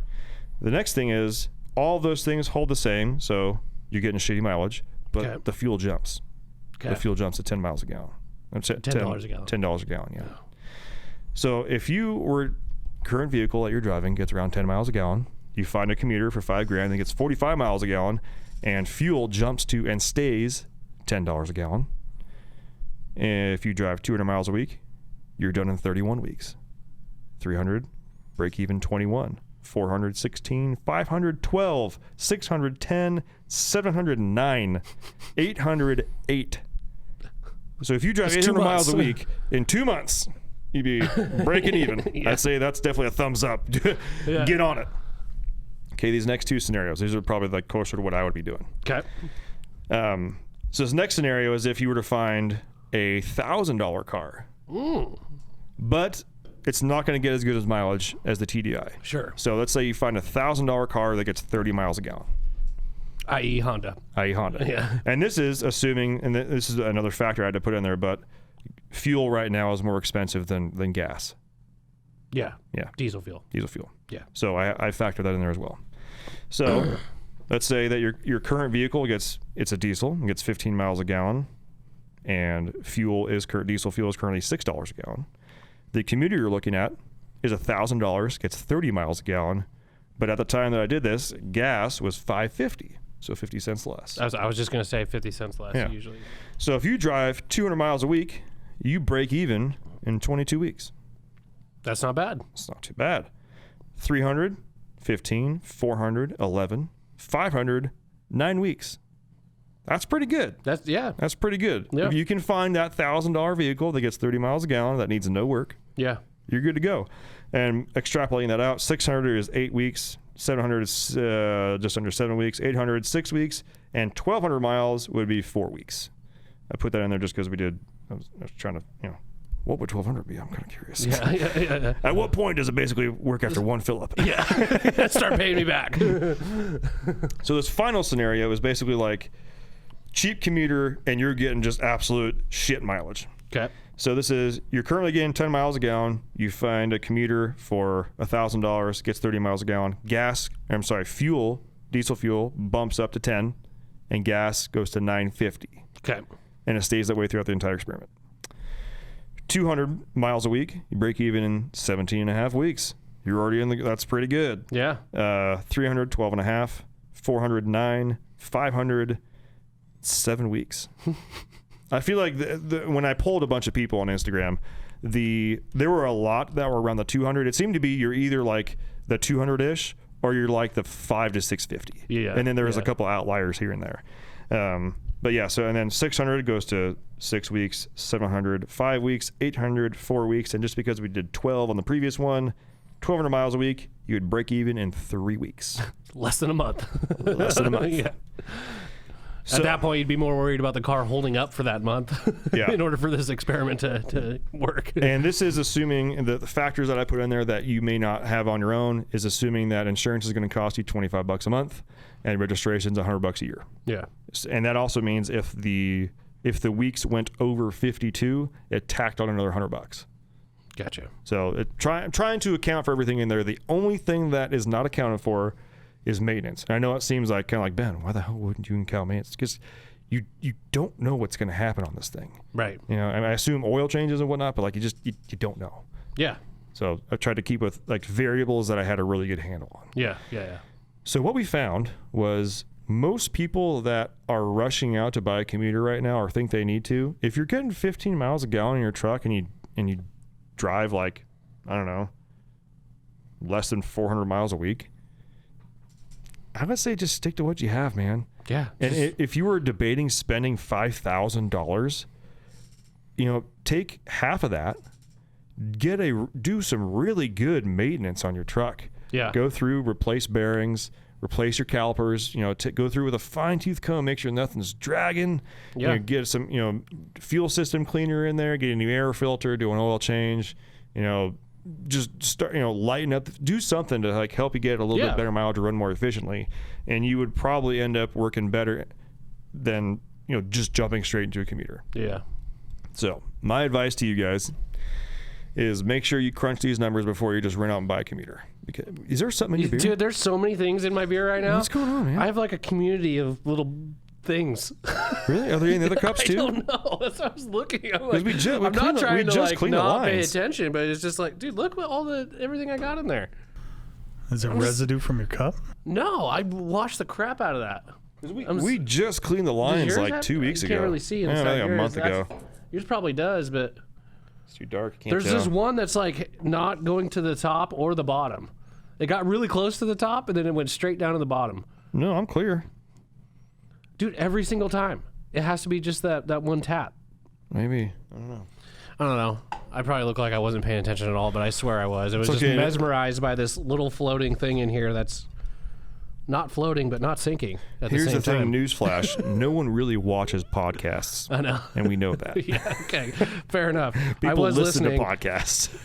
Speaker 1: The next thing is all those things hold the same. So you're getting shitty mileage, but the fuel jumps. Okay. The fuel jumps to 10 miles a gallon. That's it.
Speaker 3: $10 a gallon.
Speaker 1: $10 a gallon, yeah. So if your current vehicle that you're driving gets around 10 miles a gallon, you find a commuter for $5,000 that gets 45 miles a gallon, and fuel jumps to and stays $10 a gallon. And if you drive 200 miles a week, you're done in 31 weeks. 300, break even 21. 416, 512, 610, 709, 808. So if you drive 800 miles a week in 2 months, you'd be breaking even. I'd say that's definitely a thumbs up. Get on it. Okay, these next two scenarios, these are probably like closer to what I would be doing.
Speaker 3: Okay.
Speaker 1: So this next scenario is if you were to find a $1,000 car, but it's not going to get as good as mileage as the TDI.
Speaker 3: Sure.
Speaker 1: So let's say you find a $1,000 car that gets 30 miles a gallon.
Speaker 3: i.e. Honda.
Speaker 1: Yeah. And this is assuming, and this is another factor I had to put in there, but fuel right now is more expensive than gas.
Speaker 3: Yeah.
Speaker 1: Yeah.
Speaker 3: Diesel fuel.
Speaker 1: Yeah. So I factor that in there as well. So let's say that your current vehicle it's a diesel, and gets 15 miles a gallon, and diesel fuel is currently $6 a gallon. The commuter you're looking at is $1,000, gets 30 miles a gallon, but at the time that I did this, gas was $5.50, so 50 cents less.
Speaker 3: I was just going to say 50 cents less usually.
Speaker 1: So if you drive 200 miles a week, you break even in 22 weeks.
Speaker 3: That's not bad.
Speaker 1: It's not too bad. 300, 15, 400, 11, 500, 9 weeks. That's pretty good. That's pretty good.
Speaker 3: Yeah.
Speaker 1: If you can find that $1,000 vehicle that gets 30 miles a gallon that needs no work, you're good to go. And extrapolating that out, 600 is 8 weeks, 700 is just under 7 weeks, 800 6 weeks, and 1,200 miles would be 4 weeks. I put that in there just because I was trying to, what would 1,200 be? I'm kind of curious.
Speaker 3: Yeah.
Speaker 1: At what point does it basically work after one fill up?
Speaker 3: Yeah. Start paying me back.
Speaker 1: So this final scenario is basically like cheap commuter and you're getting just absolute shit mileage.
Speaker 3: Okay.
Speaker 1: So this is, you're currently getting 10 miles a gallon. You find a commuter for $1,000, gets 30 miles a gallon. Fuel, diesel fuel bumps up to 10 and gas goes to $9.50.
Speaker 3: Okay.
Speaker 1: And it stays that way throughout the entire experiment. 200 miles a week, you break even in 17 and a half weeks. You're already that's pretty good.
Speaker 3: Yeah.
Speaker 1: 300, 12 and a half, 409, 500, 7 weeks. I feel like when I polled a bunch of people on Instagram, there were a lot that were around the 200. It seemed to be you're either like the 200-ish or you're like the 5 to 650.
Speaker 3: Yeah.
Speaker 1: And then there was a couple outliers here and there. But yeah, so and then 600 goes to 6 weeks, 700, 5 weeks, 800, 4 weeks. And just because we did 12 on the previous one, 1,200 miles a week, you would break even in 3 weeks.
Speaker 3: Less than a month.
Speaker 1: Less than a month.
Speaker 3: Yeah.
Speaker 1: So,
Speaker 3: At that point, you'd be more worried about the car holding up for that month
Speaker 1: Yeah.
Speaker 3: in order for this experiment to work.
Speaker 1: And this is assuming the factors that I put in there that you may not have on your own is assuming that insurance is going to cost you $25 a month and registration's $100 a year.
Speaker 3: Yeah.
Speaker 1: And that also means if the weeks went over 52, it tacked on another $100.
Speaker 3: Gotcha.
Speaker 1: So trying to account for everything in there. The only thing that is not accounted for is maintenance. And I know it seems like kind of like, Ben, why the hell wouldn't you count maintenance? Because you don't know what's going to happen on this thing.
Speaker 3: Right.
Speaker 1: You know, I assume oil changes and whatnot, but like you don't know.
Speaker 3: Yeah.
Speaker 1: So I tried to keep with like variables that I had a really good handle on.
Speaker 3: Yeah.
Speaker 1: So what we found was most people that are rushing out to buy a Commuter right now or think they need to, if you're getting 15 miles a gallon in your truck and you drive like, I don't know, less than 400 miles a week, I would say just stick to what you have, man.
Speaker 3: Yeah.
Speaker 1: And if you were debating spending $5,000, take half of that, do some really good maintenance on your truck.
Speaker 3: Yeah.
Speaker 1: Go through, replace bearings, replace your calipers, go through with a fine tooth comb, make sure nothing's dragging.
Speaker 3: Yeah.
Speaker 1: Get some, fuel system cleaner in there, get a new air filter, do an oil change, just start, lighten up, do something to like help you get a little bit better mileage to run more efficiently. And you would probably end up working better than, just jumping straight into a Commuter.
Speaker 3: Yeah.
Speaker 1: So my advice to you guys is make sure you crunch these numbers before you just run out and buy a Commuter. Because, is there something in your beer?
Speaker 3: Dude, there's so many things in my beer right now.
Speaker 1: What's going on, man?
Speaker 3: I have like a community of little things.
Speaker 1: Really? Are there any other cups too?
Speaker 3: I don't know. That's what I was looking. I'm like,
Speaker 1: we
Speaker 3: I'm not trying to like
Speaker 1: clean the
Speaker 3: not pay
Speaker 1: lines.
Speaker 3: attention, but it's just like, dude, look what everything I got in there.
Speaker 4: Is it residue from your cup?
Speaker 3: No, I washed the crap out of that.
Speaker 1: We just cleaned the lines
Speaker 3: Does yours
Speaker 1: like
Speaker 3: have-
Speaker 1: 2 weeks
Speaker 3: you
Speaker 1: ago.
Speaker 3: can't really see
Speaker 1: Yeah,
Speaker 3: inside
Speaker 1: like a
Speaker 3: yours.
Speaker 1: month ago.
Speaker 3: Yours probably does, but
Speaker 1: It's too dark. Can't
Speaker 3: there's
Speaker 1: tell.
Speaker 3: this one that's like not going to the top or the bottom. It got really close to the top, and then it went straight down to the bottom.
Speaker 1: No, I'm clear.
Speaker 3: Dude, every single time. It has to be just that one tap.
Speaker 1: Maybe. I don't know.
Speaker 3: I don't know. I probably look like I wasn't paying attention at all, but I swear I was. I was just
Speaker 1: okay.
Speaker 3: mesmerized by this little floating thing in here that's not floating but not sinking at
Speaker 1: Here's
Speaker 3: the same
Speaker 1: the thing,
Speaker 3: time.
Speaker 1: newsflash. No one really watches podcasts.
Speaker 3: I know.
Speaker 1: And we know that.
Speaker 3: Yeah, okay. Fair enough.
Speaker 1: People
Speaker 3: I was
Speaker 1: listen
Speaker 3: listening.
Speaker 1: to podcasts.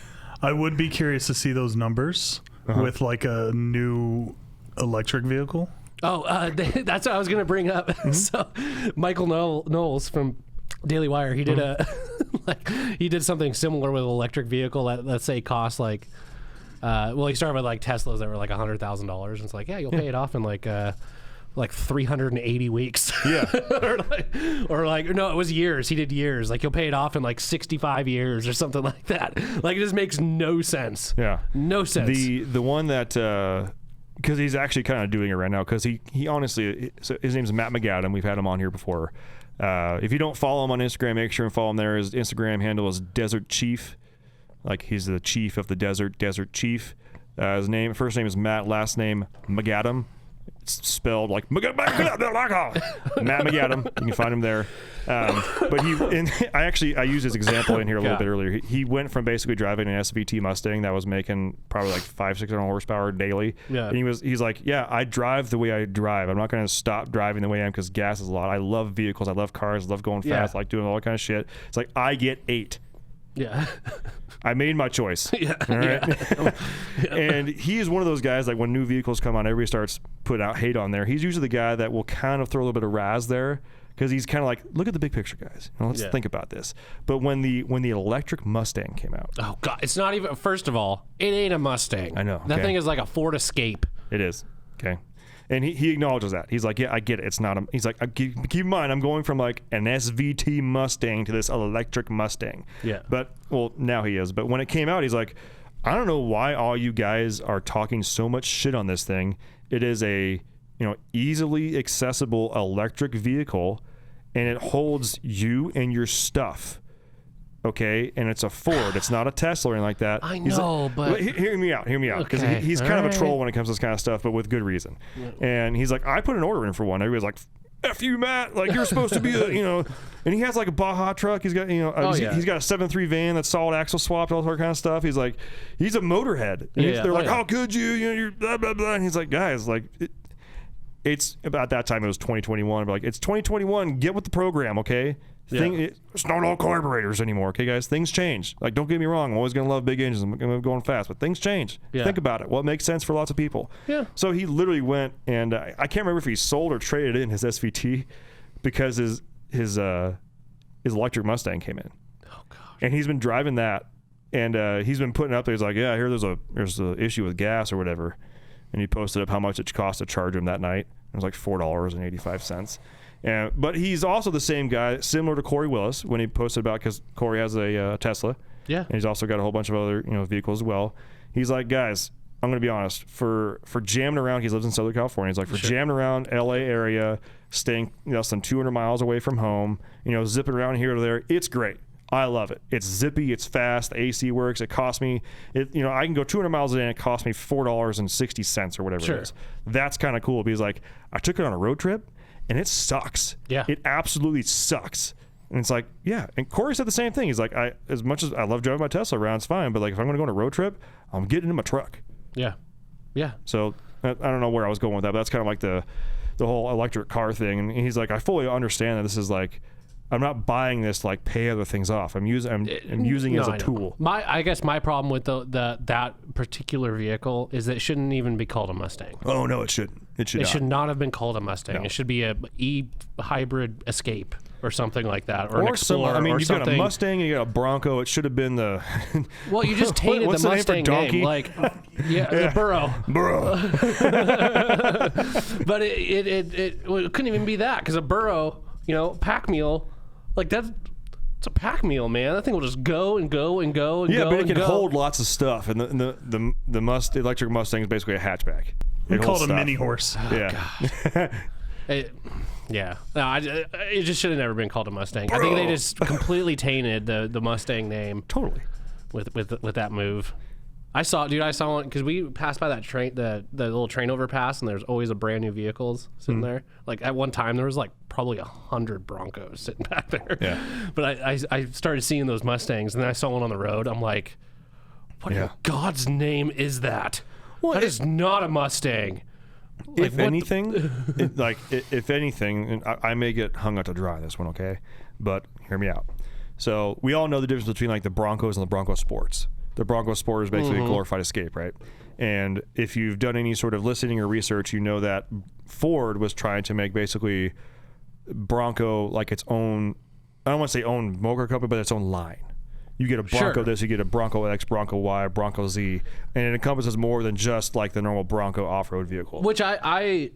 Speaker 4: I would be curious to see those numbers with like a new electric vehicle.
Speaker 3: Oh, that's what I was going to bring up. So, Michael Knowles from Daily Wire, he did he did something similar with an electric vehicle that, let's say, costs like, he started with like Teslas that were like $100,000. And it's like, yeah, you'll pay it off in like 380 weeks.
Speaker 1: Yeah.
Speaker 3: or no, it was years. He did years. Like, you'll pay it off in like 65 years or something like that. Like, it just makes no sense.
Speaker 1: Yeah.
Speaker 3: No sense.
Speaker 1: The one that because he's actually kind of doing it right now because he honestly, so his name's Matt McAdam. We've had him on here before. If you don't follow him on Instagram, make sure and follow him there. His Instagram handle is Desert Chief. Like, he's the chief of the desert, Desert Chief. His first name is Matt, last name McAdam. It's spelled like Matt McAdam. You can find him there. But I used his example in here a little bit earlier. He went from basically driving an SVT Mustang that was making probably like 500-600 horsepower daily.
Speaker 3: Yeah.
Speaker 1: And he's like, yeah, I drive the way I drive. I'm not going to stop driving the way I am because gas is a lot. I love vehicles. I love cars. I love going fast. I like doing all that kind of shit. It's like, I get 8.
Speaker 3: yeah.
Speaker 1: I made my choice.
Speaker 3: Yeah.
Speaker 1: All right. And he is one of those guys, like when new vehicles come on, everybody starts putting out hate on there. He's usually the guy that will kind of throw a little bit of razz there because he's kind of like, look at the big picture, guys. Let's think about this. But when the electric Mustang came out,
Speaker 3: Oh God, it's not even. First of all, it ain't a Mustang.
Speaker 1: I know,
Speaker 3: That
Speaker 1: okay.
Speaker 3: thing is like a Ford Escape.
Speaker 1: it is. Okay. And he acknowledges that. He's like, yeah, I get it. It's not he's like, keep in mind, I'm going from like an SVT Mustang to this electric Mustang.
Speaker 3: Yeah.
Speaker 1: But, well, now he is. But when it came out, he's like, I don't know why all you guys are talking so much shit on this thing. It is a, easily accessible electric vehicle. and it holds you and your stuff. Okay, and it's a Ford. It's not a Tesla or anything like that.
Speaker 2: I know, but
Speaker 1: hear me out, because
Speaker 2: Okay,
Speaker 1: he's
Speaker 2: all
Speaker 1: kind of a
Speaker 2: right.
Speaker 1: troll when it comes to this kind of stuff, but with good reason. And he's like, I put an order in for one. Everybody's like, F you, Matt. Like, you're supposed to be and he has like a Baja truck. He's got, he's got a 7.3 van that's solid axle swapped, all that kind of stuff. He's like, he's a motorhead. And
Speaker 2: Yeah.
Speaker 1: they're like,
Speaker 2: yeah.
Speaker 1: how could you? You're blah, blah, blah. And he's like, guys, like, it's about that time it was 2021. But like, it's 2021. Get with the program, okay? It's not all carburetors anymore, okay, guys? Things change. Like, don't get me wrong. I'm always going to love big engines. I'm going to going fast, but things change.
Speaker 2: Yeah.
Speaker 1: Think about it. Well, it makes sense for lots of people.
Speaker 2: Yeah.
Speaker 1: So he literally went and I can't remember if he sold or traded in his SVT because his electric Mustang came in.
Speaker 2: Oh gosh.
Speaker 1: And he's been driving that, and he's been putting up there. He's like, yeah, I hear there's a issue with gas or whatever. And he posted up how much it cost to charge him that night. It was like $4.85. But he's also the same guy, similar to Corey Willis, when he posted about, because Corey has a Tesla.
Speaker 2: Yeah.
Speaker 1: And he's also got a whole bunch of other vehicles as well. He's like, guys, I'm going to be honest. For jamming around, he lives in Southern California. He's like, for jamming around LA area, staying less than 200 miles away from home, zipping around here to there, it's great. I love it. It's zippy. It's fast. The AC works. It costs me, I can go 200 miles a day and it costs me $4.60 or whatever it is. That's kind of cool. But he's like, I took it on a road trip and it sucks.
Speaker 2: Yeah.
Speaker 1: It absolutely sucks. And it's like, yeah. And Corey said the same thing. He's like, as much as I love driving my Tesla around, it's fine. But like, if I'm going to go on a road trip, I'm getting in my truck.
Speaker 2: Yeah. Yeah.
Speaker 1: So I don't know where I was going with that, but that's kind of like the whole electric car thing. And he's like, I fully understand that this is like, I'm not buying this to like pay other things off. I'm using it as a tool.
Speaker 2: I guess my problem with that particular vehicle is that it shouldn't even be called a Mustang.
Speaker 1: Oh no, it shouldn't. It should
Speaker 2: not have been called a Mustang.
Speaker 1: No.
Speaker 2: It should be a hybrid Escape or something like that, or an
Speaker 1: Or
Speaker 2: Explorer.
Speaker 1: you've
Speaker 2: something.
Speaker 1: got a Mustang and you got a Bronco. It should have been the.
Speaker 2: Well, you just tainted
Speaker 1: What's
Speaker 2: the
Speaker 1: the name for
Speaker 2: Mustang
Speaker 1: donkey?
Speaker 2: name, like the Burro. But it couldn't even be that, because a Burro, pack mule, like it's a pack mule, man. That thing will just go and go and go and
Speaker 1: Yeah,
Speaker 2: go
Speaker 1: but it
Speaker 2: and
Speaker 1: can
Speaker 2: go.
Speaker 1: hold lots of stuff, and the electric Mustang is basically a hatchback.
Speaker 4: We call
Speaker 1: holds
Speaker 4: it a
Speaker 1: stuff.
Speaker 4: mini horse.
Speaker 1: Yeah.
Speaker 2: It just should have never been called a Mustang. I think they just completely tainted the Mustang name
Speaker 1: Totally.
Speaker 2: with that move. I saw one because we passed by that train, the little train overpass, and there's always a brand new vehicles sitting there. Like at one time, there was like probably 100 Broncos sitting back there.
Speaker 1: Yeah.
Speaker 2: But I started seeing those Mustangs, and then I saw one on the road. I'm like, what in God's name is that?
Speaker 1: Well,
Speaker 2: that is not a Mustang.
Speaker 1: If anything, if anything, and I may get hung out to dry on this one, okay? But hear me out. So we all know the difference between like the Broncos and the Bronco Sports. The Bronco Sport is basically a glorified Escape, right? And if you've done any sort of listening or research, you know that Ford was trying to make basically Bronco like its own, I don't want to say own motor company, but its own line. You get a Bronco this, you get a Bronco X, Bronco Y, Bronco Z, and it encompasses more than just like the normal Bronco off-road vehicle.
Speaker 2: Which I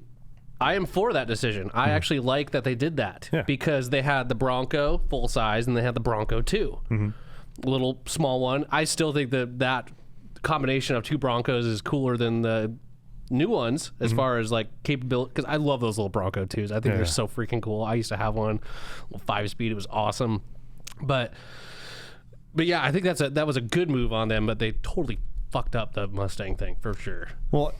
Speaker 2: am for that decision. I actually like that they did that because they had the Bronco full size and they had the Bronco 2. Little small one. I still think that combination of two Broncos is cooler than the new ones as far as like capability, because I love those little Bronco 2s. I think they're so freaking cool. I used to have one, 5-speed. It was awesome. But yeah, I think that was a good move on them, but they totally fucked up the Mustang thing for sure.
Speaker 1: Well,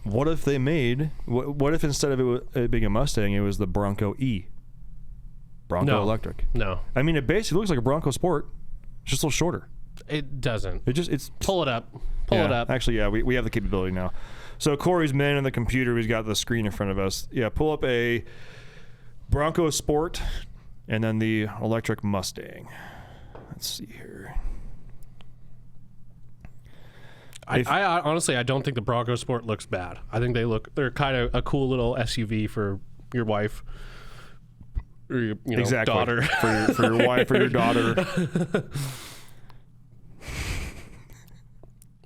Speaker 1: what if they made, what if instead of it being a Mustang, it was the Bronco E? Bronco Electric.
Speaker 2: No.
Speaker 1: I mean, it basically looks like a Bronco Sport, just a little shorter.
Speaker 2: It doesn't.
Speaker 1: It's
Speaker 2: Pull it up. Pull it up.
Speaker 1: Actually, yeah, we have the capability now. So Corey's manning the computer. He's got the screen in front of us. Yeah, pull up a Bronco Sport and then the electric Mustang. Let's see here.
Speaker 2: I honestly, I don't think the Bronco Sport looks bad. I think they're kind of a cool little SUV for your wife or your daughter.
Speaker 1: for your wife or your daughter.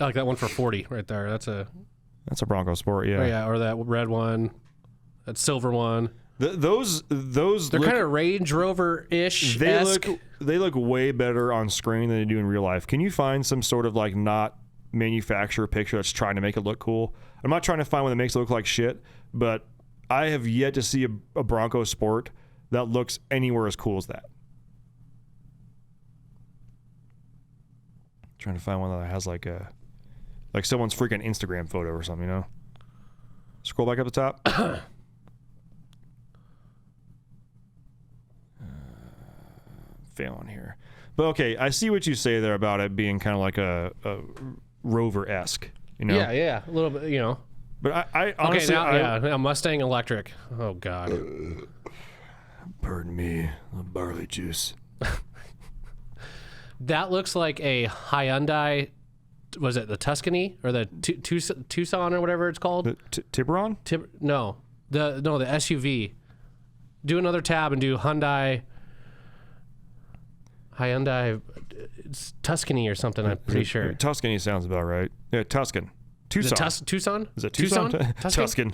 Speaker 2: I like that one for 40 right there. That's a
Speaker 1: Bronco Sport, yeah.
Speaker 2: Oh yeah, or that red one, that silver one.
Speaker 1: Those
Speaker 2: They're kind of Range Rover-ish.
Speaker 1: They look way better on screen than they do in real life. Can you find some sort of like not manufacturer picture that's trying to make it look cool? I'm not trying to find one that makes it look like shit, but I have yet to see a Bronco Sport that looks anywhere as cool as that. Trying to find one that has like someone's freaking Instagram photo or something, you know? Scroll back up the top. Failing here. But okay, I see what you say there about it being kind of like a Rover-esque, you know?
Speaker 2: Yeah, a little bit, you know.
Speaker 1: But I honestly...
Speaker 2: now Mustang electric. Oh, God.
Speaker 1: Pardon me, the barley juice.
Speaker 2: That looks like a Hyundai... Was it the Tuscany or the Tucson or whatever it's called?
Speaker 1: The Tiburon?
Speaker 2: No, the SUV. Do another tab and do Hyundai. It's Tuscany or something. I'm pretty sure.
Speaker 1: Tuscany sounds about right. Yeah, Tuscan. Tucson.
Speaker 2: Tucson?
Speaker 1: Is it Tucson?
Speaker 2: Tuscan?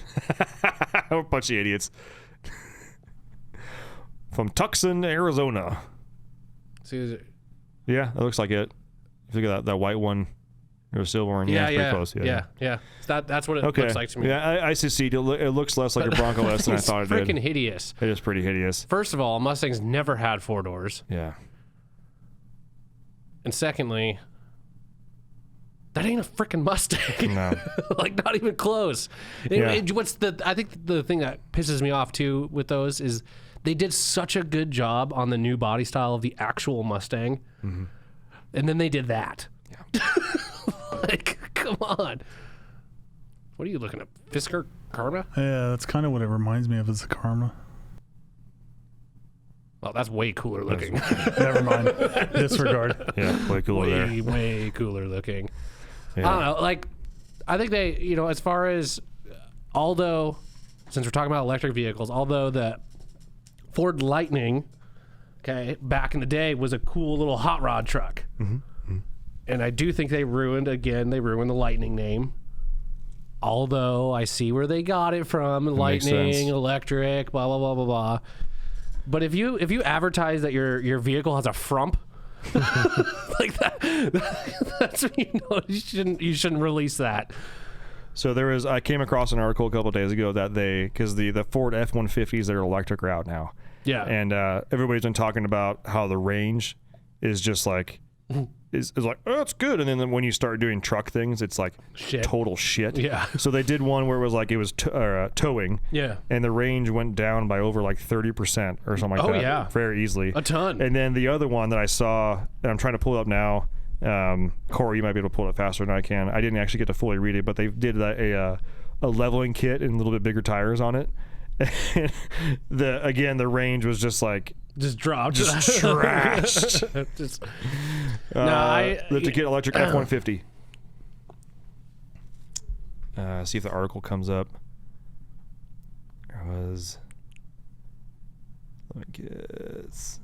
Speaker 1: A bunch of idiots. From Tucson, Arizona.
Speaker 2: See,
Speaker 1: yeah, it looks like it. If you look at that white one. Or silver one,
Speaker 2: yeah,
Speaker 1: pretty close.
Speaker 2: Yeah. That's what it looks like to me.
Speaker 1: Yeah, I succeed. It looks less like a Bronco S than I thought it did.
Speaker 2: It's freaking hideous.
Speaker 1: It is pretty hideous.
Speaker 2: First of all, Mustangs never had 4 doors.
Speaker 1: Yeah.
Speaker 2: And secondly, that ain't a freaking Mustang.
Speaker 1: No.
Speaker 2: Like, not even close. I think the thing that pisses me off, too, with those is they did such a good job on the new body style of the actual Mustang. Mm-hmm. And then they did that. Yeah. Like, come on. What are you looking at? Fisker Karma?
Speaker 4: Yeah, that's kind of what it reminds me of, is the Karma.
Speaker 2: Well, that's way cooler looking.
Speaker 4: Never mind. Disregard.
Speaker 1: Yeah, way cooler there.
Speaker 2: Way cooler looking.
Speaker 1: Yeah.
Speaker 2: I don't know. Like, I think they, as far as, although, since we're talking about electric vehicles, although the Ford Lightning, okay, back in the day was a cool little hot rod truck. Mm-hmm. And I do think they ruined the Lightning name. Although I see where they got it from, Lightning, electric, blah, blah, blah, blah, blah. But if you advertise that your vehicle has a frump, like that's when you know you shouldn't release that.
Speaker 1: So I came across an article a couple of days ago that because the Ford F-150s that are electric are out now.
Speaker 2: Yeah.
Speaker 1: And everybody's been talking about how the range is just like... is like, oh, it's good. And then when you start doing truck things, it's like total shit.
Speaker 2: Yeah.
Speaker 1: So they did one where it was like towing.
Speaker 2: Yeah.
Speaker 1: And the range went down by over like 30% or something like that. Oh, yeah. Very easily.
Speaker 2: A ton.
Speaker 1: And then the other one that I saw, and I'm trying to pull it up now, Corey, you might be able to pull it faster than I can. I didn't actually get to fully read it, but they did a leveling kit and a little bit bigger tires on it. The range was just like...
Speaker 2: Just dropped.
Speaker 1: Just trashed. Lift to get electric F-150. See if the article comes up. There was... Let me guess.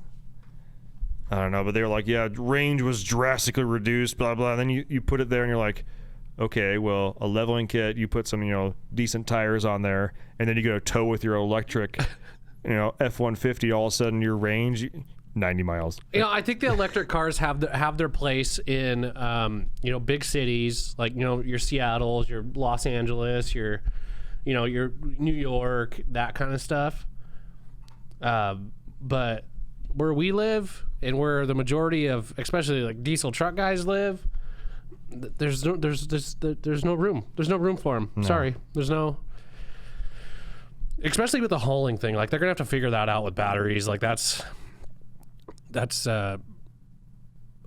Speaker 1: I don't know, but they were like, yeah, range was drastically reduced, blah, blah. And then you put it there and you're like, okay, well, a leveling kit, you put some, decent tires on there, and then you go tow with your electric... F-150, all of a sudden your range 90 miles.
Speaker 2: I think the electric cars have their place in big cities like your Seattle's, your Los Angeles, your your New York, that kind of stuff. But where we live and where the majority of especially like diesel truck guys live, there's no room. There's no room for them. No. Sorry, there's no. Especially with the hauling thing, like they're gonna have to figure that out with batteries. Like that's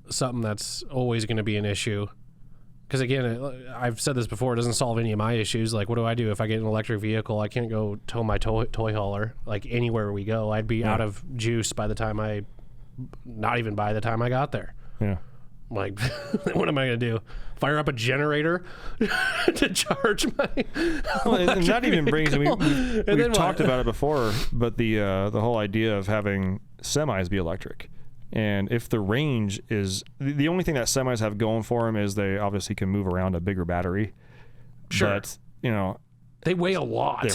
Speaker 2: something that's always gonna be an issue. Because again, I've said this before, it doesn't solve any of my issues. Like, what do I do if I get an electric vehicle? I can't go tow my toy hauler. Like anywhere we go, I'd be out of juice by the time not even by the time I got there.
Speaker 1: Yeah.
Speaker 2: Like, what am I going to do? Fire up a generator to charge my
Speaker 1: and that even brings we've talked about it before, but the whole idea of having semis be electric. And if the range is... The only thing that semis have going for them is they obviously can move around a bigger battery.
Speaker 2: Sure.
Speaker 1: But,
Speaker 2: they weigh a lot.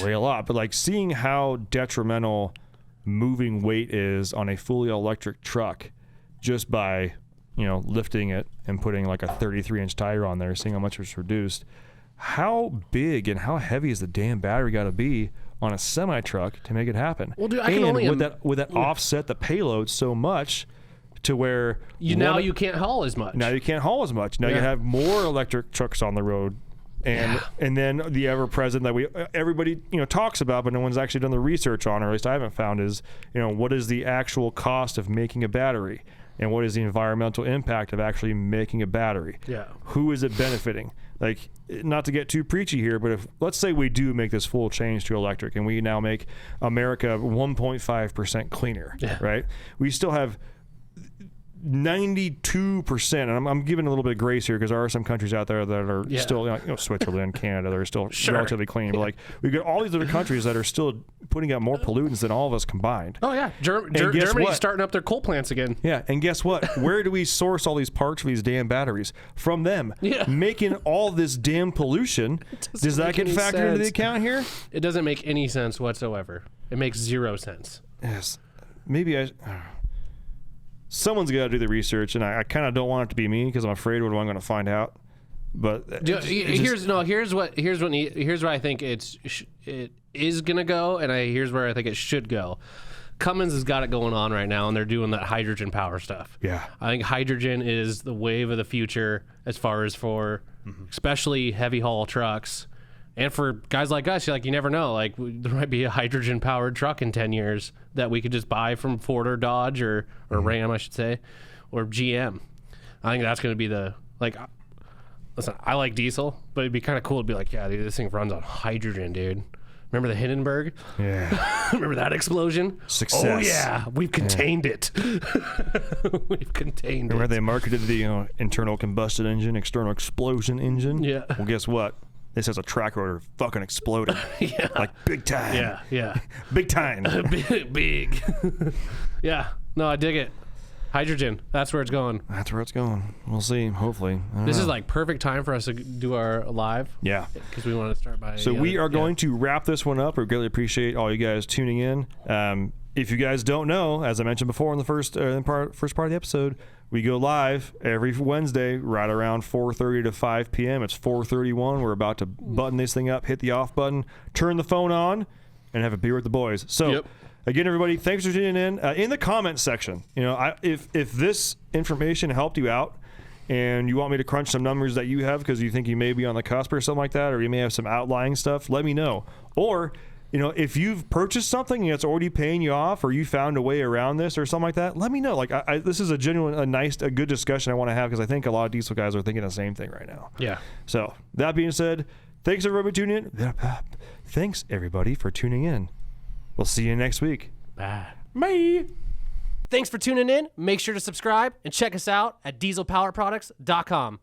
Speaker 1: But, like, seeing how detrimental moving weight is on a fully electric truck just by... lifting it and putting like a 33-inch tire on there, seeing how much it's reduced. How big and how heavy is the damn battery got to be on a semi truck to make it happen.
Speaker 3: Well, dude, I can
Speaker 1: and
Speaker 3: only
Speaker 1: with that offset the payload so much to where
Speaker 3: you can't haul as much.
Speaker 1: Now you can't haul as much. Now you have more electric trucks on the road. And then the ever present that everybody talks about, but no one's actually done the research on, or at least I haven't found, is what is the actual cost of making a battery, and what is the environmental impact of actually making a battery?
Speaker 3: Yeah.
Speaker 1: Who is it benefiting? Like, not to get too preachy here, but if let's say we do make this full change to electric, and we now make America 1.5% cleaner, right? We still have 92%, and I'm giving a little bit of grace here because there are some countries out there that are still, Switzerland, Canada, they're still relatively clean. But like, we've got all these other countries that are still putting out more pollutants than all of us combined.
Speaker 3: Oh yeah, Germany's starting up their coal plants again.
Speaker 1: Yeah, and guess what? Where do we source all these parts for these damn batteries? From them.
Speaker 3: Yeah.
Speaker 1: Making all this damn pollution. Does that get factored into the account here?
Speaker 3: It doesn't make any sense whatsoever. It makes zero sense.
Speaker 1: Yes. Maybe someone's got to do the research, and I kind of don't want it to be me because I'm afraid what I'm going to find out. But
Speaker 3: here's where I think it is gonna go, and here's where I think it should go. Cummins has got it going on right now, and they're doing that hydrogen power stuff.
Speaker 1: Yeah,
Speaker 3: I think hydrogen is the wave of the future as far as for especially heavy haul trucks. And for guys like us, you never know. Like, there might be a hydrogen-powered truck in 10 years that we could just buy from Ford or Dodge or Ram, I should say, or GM. I think that's going to be listen, I like diesel, but it'd be kind of cool to be like, yeah, dude, this thing runs on hydrogen, dude. Remember the Hindenburg?
Speaker 1: Yeah.
Speaker 3: Remember that explosion?
Speaker 1: Success.
Speaker 3: Oh, yeah. We've contained it. We've contained
Speaker 1: Remember
Speaker 3: it.
Speaker 1: they marketed the internal combustion engine, external explosion engine?
Speaker 3: Yeah.
Speaker 1: Well, guess what? This has a track rotor fucking exploded.
Speaker 3: Yeah.
Speaker 1: Like, big time.
Speaker 3: Yeah.
Speaker 1: Big time.
Speaker 3: Big. Yeah. No, I dig it. Hydrogen. That's where it's going.
Speaker 1: That's where it's going. We'll see. Hopefully.
Speaker 3: This is like perfect time for us to do our live.
Speaker 1: Yeah.
Speaker 3: Because we want to start by.
Speaker 1: So we are going to wrap this one up. We greatly appreciate all you guys tuning in. If you guys don't know, as I mentioned before in the first part of the episode, we go live every Wednesday right around 4:30 to 5 p.m. It's 4:31. We're about to button this thing up, hit the off button, turn the phone on, and have a beer with the boys. So, again, everybody, thanks for tuning in. In the comments section, if this information helped you out and you want me to crunch some numbers that you have because you think you may be on the cusp or something like that, or you may have some outlying stuff, let me know. Or if you've purchased something and it's already paying you off, or you found a way around this or something like that, let me know. Like, this is a good discussion I want to have because I think a lot of diesel guys are thinking the same thing right now.
Speaker 3: Yeah.
Speaker 1: So that being said, thanks everybody for tuning in. Thanks everybody for tuning in. We'll see you next week.
Speaker 3: Bye.
Speaker 1: Bye.
Speaker 2: Thanks for tuning in. Make sure to subscribe and check us out at dieselpowerproducts.com.